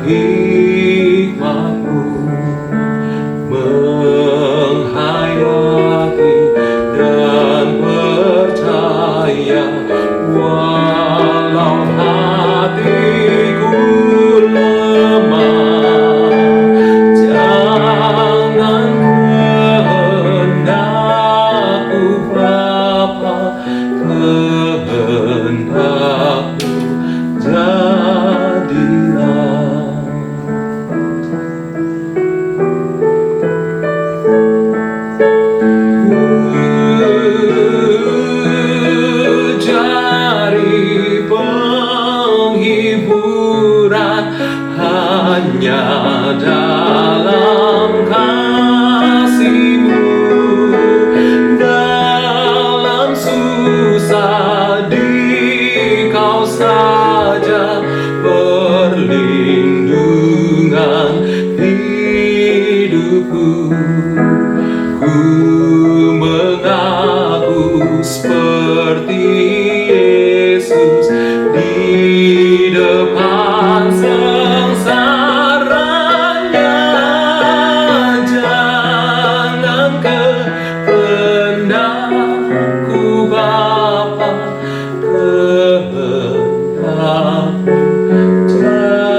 hikmat-Mu menghayati dan percaya, walau hatiku lemah, jangan kehendak-Ku Bapa, kehendak-Mu jadilah. Cari penghiburan hanya dalam kasih-Mu, dalam susah di Kau saja perlindungan hidupku. Ku mengaku seperti Yesus di depan sengsaranya. Jangan kehendak-Ku Bapa, kehendak-Mu jadilah.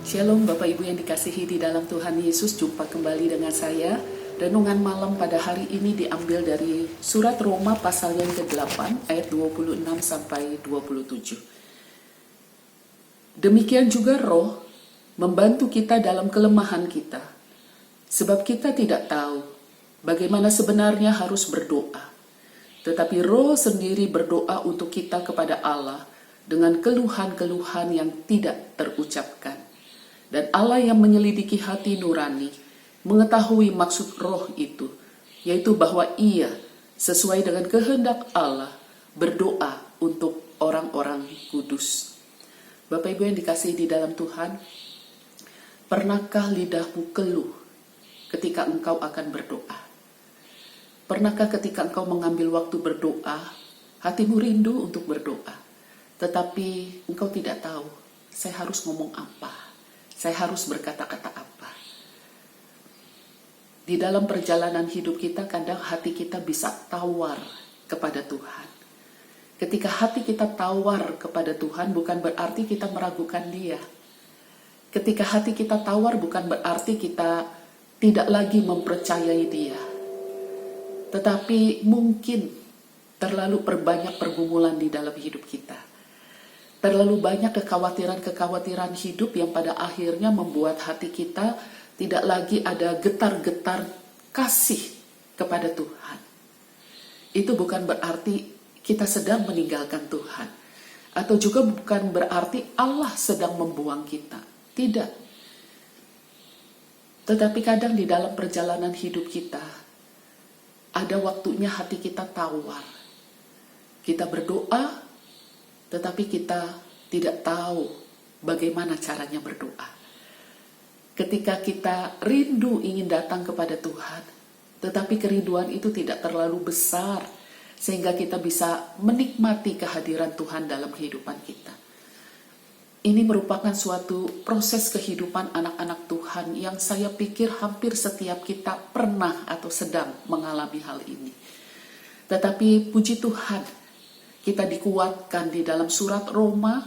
Shalom Bapak Ibu yang dikasihi di dalam Tuhan Yesus, jumpa kembali dengan saya. Renungan malam pada hari ini diambil dari surat Roma pasal yang ke-8 ayat 26 sampai 27. Demikian juga Roh membantu kita dalam kelemahan kita, sebab kita tidak tahu bagaimana sebenarnya harus berdoa. Tetapi Roh sendiri berdoa untuk kita kepada Allah dengan keluhan-keluhan yang tidak terucapkan. Dan Allah yang menyelidiki hati nurani mengetahui maksud Roh itu, yaitu bahwa Ia sesuai dengan kehendak Allah berdoa untuk orang-orang kudus. Bapak Ibu yang dikasihi di dalam Tuhan, pernahkah lidahmu keluh ketika engkau akan berdoa? Pernahkah ketika engkau mengambil waktu berdoa, hatimu rindu untuk berdoa, tetapi engkau tidak tahu, saya harus ngomong apa? Saya harus berkata-kata apa? Di dalam perjalanan hidup kita, kadang hati kita bisa tawar kepada Tuhan. Ketika hati kita tawar kepada Tuhan, bukan berarti kita meragukan Dia. Ketika hati kita tawar, bukan berarti kita tidak lagi mempercayai Dia. Tetapi mungkin terlalu berbanyak pergumulan di dalam hidup kita. Terlalu banyak kekhawatiran-kekhawatiran hidup yang pada akhirnya membuat hati kita tidak lagi ada getar-getar kasih kepada Tuhan. Itu bukan berarti kita sedang meninggalkan Tuhan. Atau juga bukan berarti Allah sedang membuang kita. Tidak. Tetapi kadang di dalam perjalanan hidup kita, ada waktunya hati kita tawar. Kita berdoa, tetapi kita tidak tahu bagaimana caranya berdoa. Ketika kita rindu ingin datang kepada Tuhan, tetapi kerinduan itu tidak terlalu besar, sehingga kita bisa menikmati kehadiran Tuhan dalam kehidupan kita. Ini merupakan suatu proses kehidupan anak-anak Tuhan yang saya pikir hampir setiap kita pernah atau sedang mengalami hal ini. Tetapi puji Tuhan, kita dikuatkan di dalam surat Roma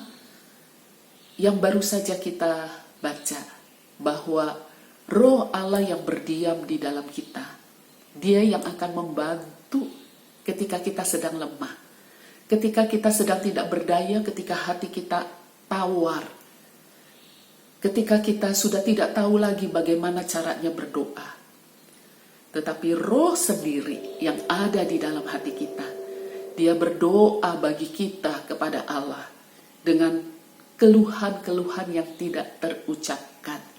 yang baru saja kita baca, bahwa Roh Allah yang berdiam di dalam kita, Dia yang akan membantu ketika kita sedang lemah, ketika kita sedang tidak berdaya, ketika hati kita tawar, ketika kita sudah tidak tahu lagi bagaimana caranya berdoa. Tetapi Roh sendiri yang ada di dalam hati kita, Dia berdoa bagi kita kepada Allah dengan keluhan-keluhan yang tidak terucapkan.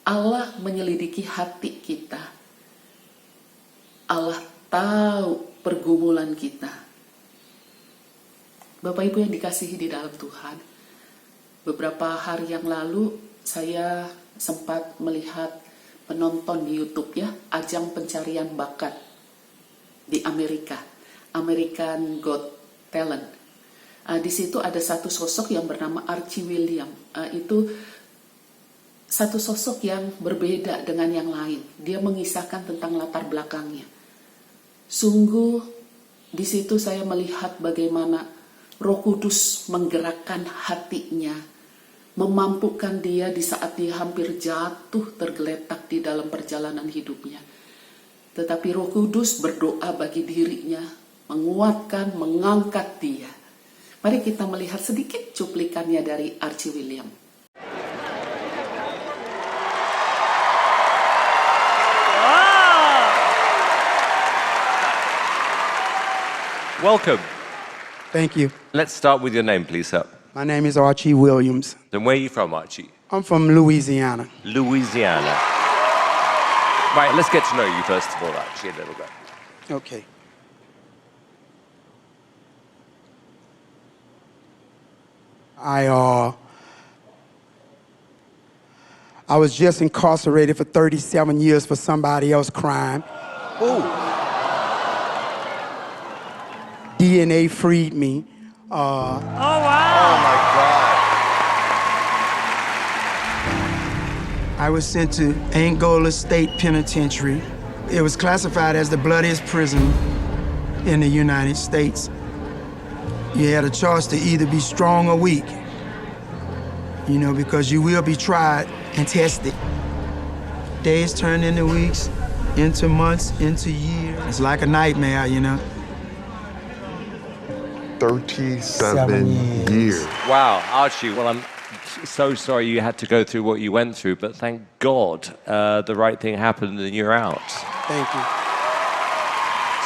Allah menyelidiki hati kita. Allah tahu pergumulan kita. Bapak Ibu yang dikasihi di dalam Tuhan, beberapa hari yang lalu saya sempat melihat penonton di YouTube ya, ajang pencarian bakat di Amerika, American Got Talent. Di situ ada satu sosok yang bernama Archie William. Itu satu sosok yang berbeda dengan yang lain. Dia mengisahkan tentang latar belakangnya. Sungguh di situ saya melihat bagaimana Roh Kudus menggerakkan hatinya, memampukan dia di saat dia hampir jatuh tergeletak di dalam perjalanan hidupnya. Tetapi Roh Kudus berdoa bagi dirinya, menguatkan, mengangkat dia. Mari kita melihat sedikit cuplikannya dari Archie William. Welcome. Thank you. Let's start with your name, please, sir. My name is Archie Williams. And where are you from, Archie? I'm from Louisiana. Louisiana. Right, let's get to know you first of all, Archie, a little bit. Okay. I was just incarcerated for 37 years for somebody else's crime. Oh. DNA freed me. Oh, my God. I was sent to Angola State Penitentiary. It was classified as the bloodiest prison in the United States. You had a choice to either be strong or weak, because you will be tried and tested. Days turned into weeks, into months, into years. It's like a nightmare, 37 years. Wow, Archie, well, I'm so sorry you had to go through what you went through, but thank God the right thing happened and you're out. Thank you.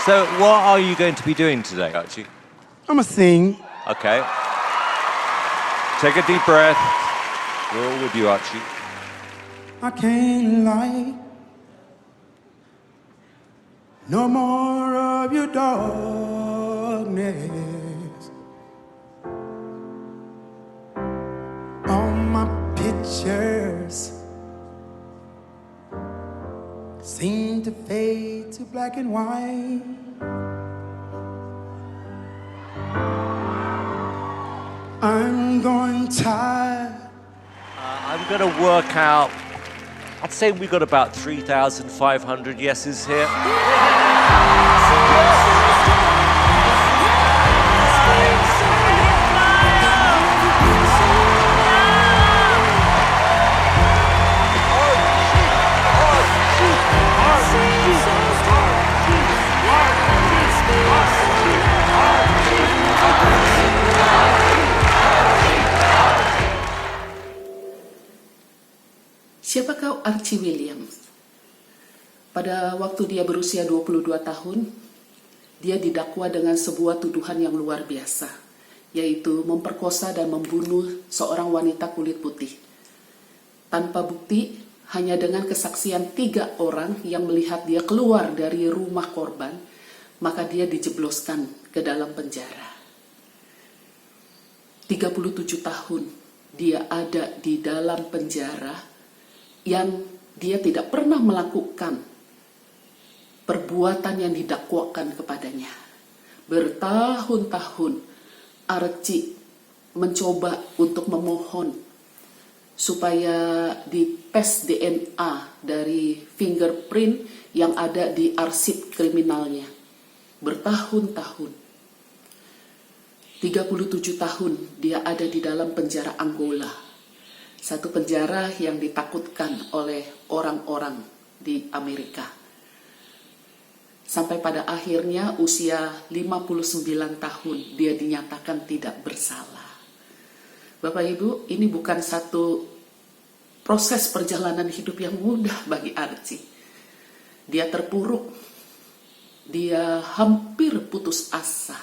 So what are you going to be doing today, Archie? I'm gonna sing. Okay. Take a deep breath. We're all with you, Archie. I can't lie. No more of your darkness. All my pictures seem to fade to black and white. I'm going tired. I'm going to work out, I'd say we've got about 3,500 yeses here. Siapa kau Archie Williams? Pada waktu dia berusia 22 tahun, dia didakwa dengan sebuah tuduhan yang luar biasa, yaitu memperkosa dan membunuh seorang wanita kulit putih. Tanpa bukti, hanya dengan kesaksian 3 orang yang melihat dia keluar dari rumah korban, maka dia dijebloskan ke dalam penjara. 37 tahun dia ada di dalam penjara yang dia tidak pernah melakukan perbuatan yang didakwakan kepadanya. Bertahun-tahun Archie mencoba untuk memohon supaya dites DNA dari fingerprint yang ada di arsip kriminalnya. Bertahun-tahun. 37 tahun dia ada di dalam penjara Angola. Satu penjara yang ditakutkan oleh orang-orang di Amerika. Sampai pada akhirnya usia 59 tahun dia dinyatakan tidak bersalah. Bapak Ibu, ini bukan satu proses perjalanan hidup yang mudah bagi Archie. Dia terpuruk, dia hampir putus asa.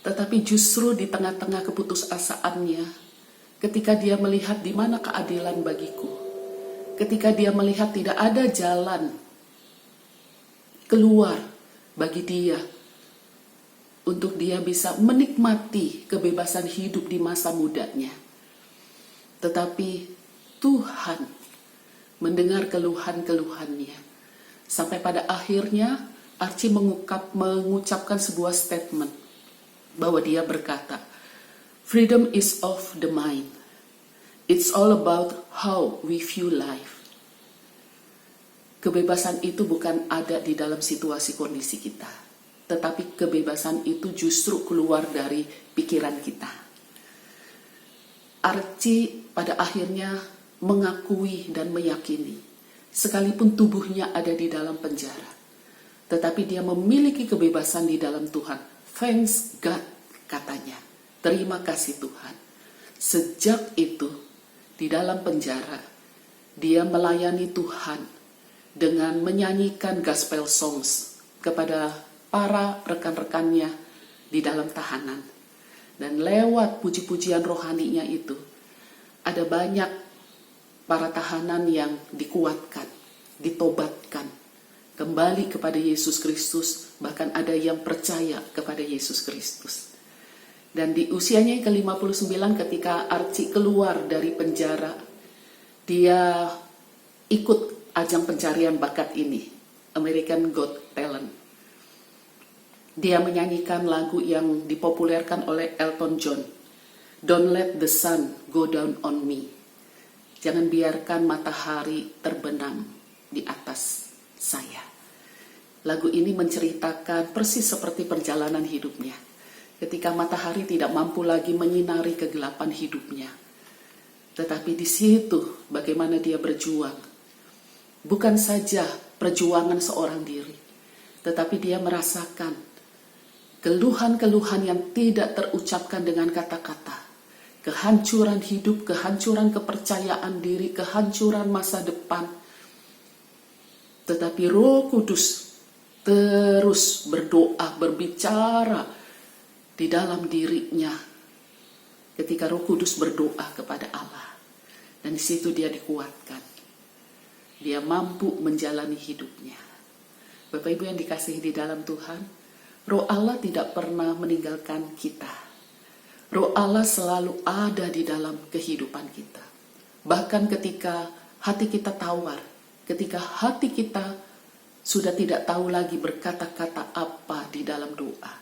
Tetapi justru di tengah-tengah keputusasaannya, ketika dia melihat di mana keadilan bagiku, ketika dia melihat tidak ada jalan keluar bagi dia untuk dia bisa menikmati kebebasan hidup di masa mudanya. Tetapi Tuhan mendengar keluhan-keluhannya. Sampai pada akhirnya Archie mengucapkan sebuah statement. bahwa dia berkata, freedom is of the mind. It's all about how we view life. Kebebasan itu bukan ada di dalam situasi kondisi kita, tetapi kebebasan itu justru keluar dari pikiran kita. Archie pada akhirnya mengakui dan meyakini, sekalipun tubuhnya ada di dalam penjara, tetapi dia memiliki kebebasan di dalam Tuhan. Thanks God, katanya. Terima kasih Tuhan. Sejak itu, di dalam penjara, dia melayani Tuhan dengan menyanyikan gospel songs kepada para rekan-rekannya di dalam tahanan. Dan lewat puji-pujian rohaninya itu, ada banyak para tahanan yang dikuatkan, ditobatkan, kembali kepada Yesus Kristus, bahkan ada yang percaya kepada Yesus Kristus. Dan di usianya yang ke-59 ketika Archie keluar dari penjara, dia ikut ajang pencarian bakat ini, American Got Talent. Dia menyanyikan lagu yang dipopulerkan oleh Elton John, Don't Let the Sun Go Down on Me. Jangan biarkan matahari terbenam di atas saya. Lagu ini menceritakan persis seperti perjalanan hidupnya, ketika matahari tidak mampu lagi menyinari kegelapan hidupnya. Tetapi di situ bagaimana dia berjuang. Bukan saja perjuangan seorang diri, tetapi dia merasakan keluhan-keluhan yang tidak terucapkan dengan kata-kata. Kehancuran hidup, kehancuran kepercayaan diri, kehancuran masa depan. Tetapi Roh Kudus terus berdoa, berbicara di dalam dirinya. Ketika Roh Kudus berdoa kepada Allah. Dan di situ dia dikuatkan. Dia mampu menjalani hidupnya. Bapak Ibu yang dikasihi di dalam Tuhan, Roh Allah tidak pernah meninggalkan kita. Roh Allah selalu ada di dalam kehidupan kita. Bahkan ketika hati kita tawar, ketika hati kita sudah tidak tahu lagi berkata-kata apa di dalam doa,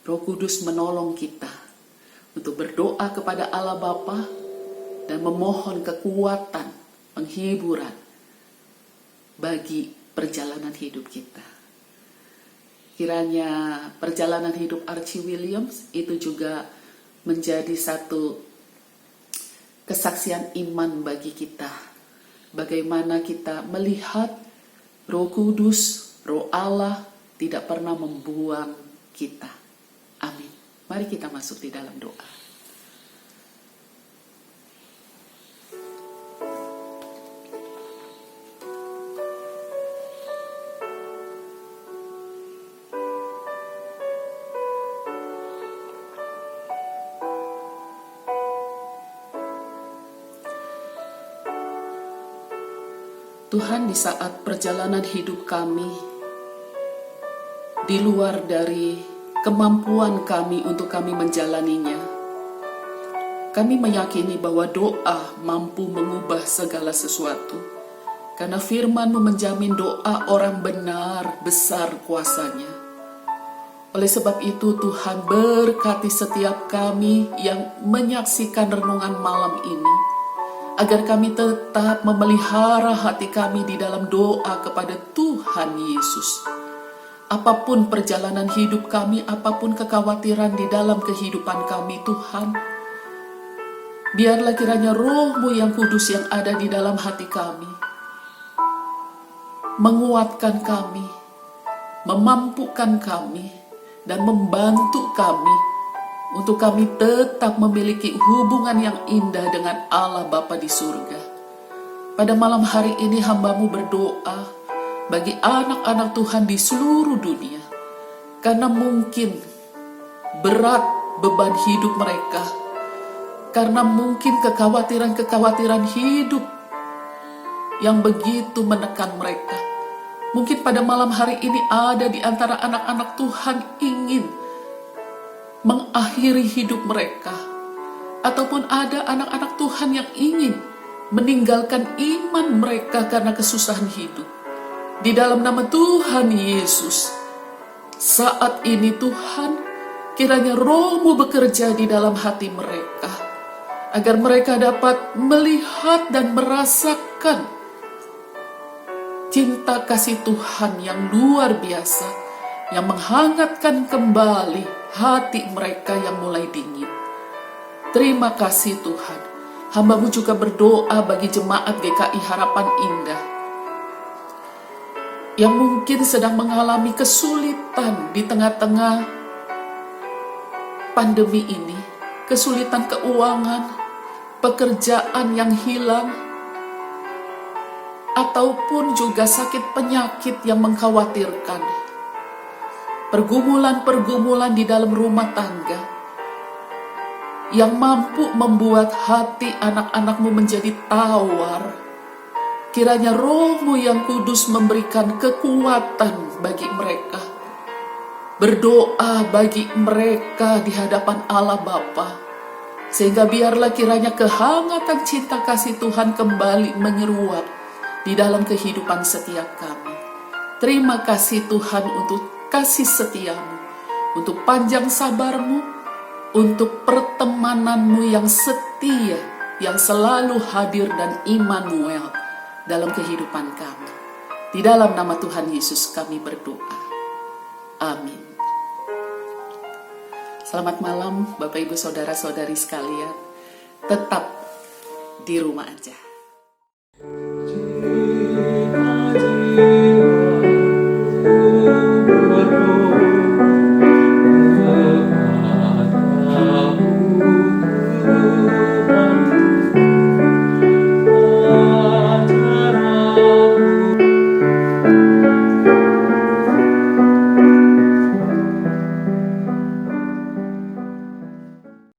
Roh Kudus menolong kita untuk berdoa kepada Allah Bapa dan memohon kekuatan, penghiburan bagi perjalanan hidup kita. Kiranya perjalanan hidup Archie Williams itu juga menjadi satu kesaksian iman bagi kita. Bagaimana kita melihat Roh Kudus, Roh Allah tidak pernah membuang kita. Amin. Mari kita masuk di dalam doa. Tuhan, di saat perjalanan hidup kami, di luar dari kemampuan kami untuk kami menjalaninya, kami meyakini bahwa doa mampu mengubah segala sesuatu. Karena firman-Mu menjamin doa orang benar besar kuasanya. Oleh sebab itu Tuhan berkati setiap kami yang menyaksikan renungan malam ini, agar kami tetap memelihara hati kami di dalam doa kepada Tuhan Yesus. Apapun perjalanan hidup kami, apapun kekhawatiran di dalam kehidupan kami, Tuhan, biarlah kiranya Roh-Mu yang kudus yang ada di dalam hati kami menguatkan kami, memampukan kami, dan membantu kami untuk kami tetap memiliki hubungan yang indah dengan Allah Bapa di surga. Pada malam hari ini hamba-Mu berdoa bagi anak-anak Tuhan di seluruh dunia. Karena mungkin berat beban hidup mereka. Karena mungkin kekhawatiran-kekhawatiran hidup yang begitu menekan mereka. Mungkin pada malam hari ini ada di antara anak-anak Tuhan ingin mengakhiri hidup mereka, ataupun ada anak-anak Tuhan yang ingin meninggalkan iman mereka karena kesusahan hidup. Di dalam nama Tuhan Yesus, saat ini Tuhan, Kiranya Roh-Mu bekerja di dalam hati mereka, agar mereka dapat melihat dan merasakan cinta kasih Tuhan yang luar biasa, yang menghangatkan kembali hati mereka yang mulai dingin. Terima kasih Tuhan. Hamba-Mu juga berdoa bagi jemaat GKI Harapan Indah yang mungkin sedang mengalami kesulitan di tengah-tengah pandemi ini, kesulitan keuangan, pekerjaan yang hilang, ataupun juga sakit penyakit yang mengkhawatirkan, pergumulan-pergumulan di dalam rumah tangga yang mampu membuat hati anak-anak-Mu menjadi tawar. Kiranya Roh-Mu yang kudus memberikan kekuatan bagi mereka. Berdoa bagi mereka di hadapan Allah Bapa, sehingga biarlah kiranya kehangatan cinta kasih Tuhan kembali menyeruak di dalam kehidupan setiap kami. Terima kasih Tuhan untuk kasih setia-Mu, untuk panjang sabar-Mu, untuk pertemanan-Mu yang setia, yang selalu hadir dan Immanuel dalam kehidupan kami. Di dalam nama Tuhan Yesus kami berdoa. Amin. Selamat malam Bapak Ibu Saudara-saudari sekalian. Tetap di rumah aja.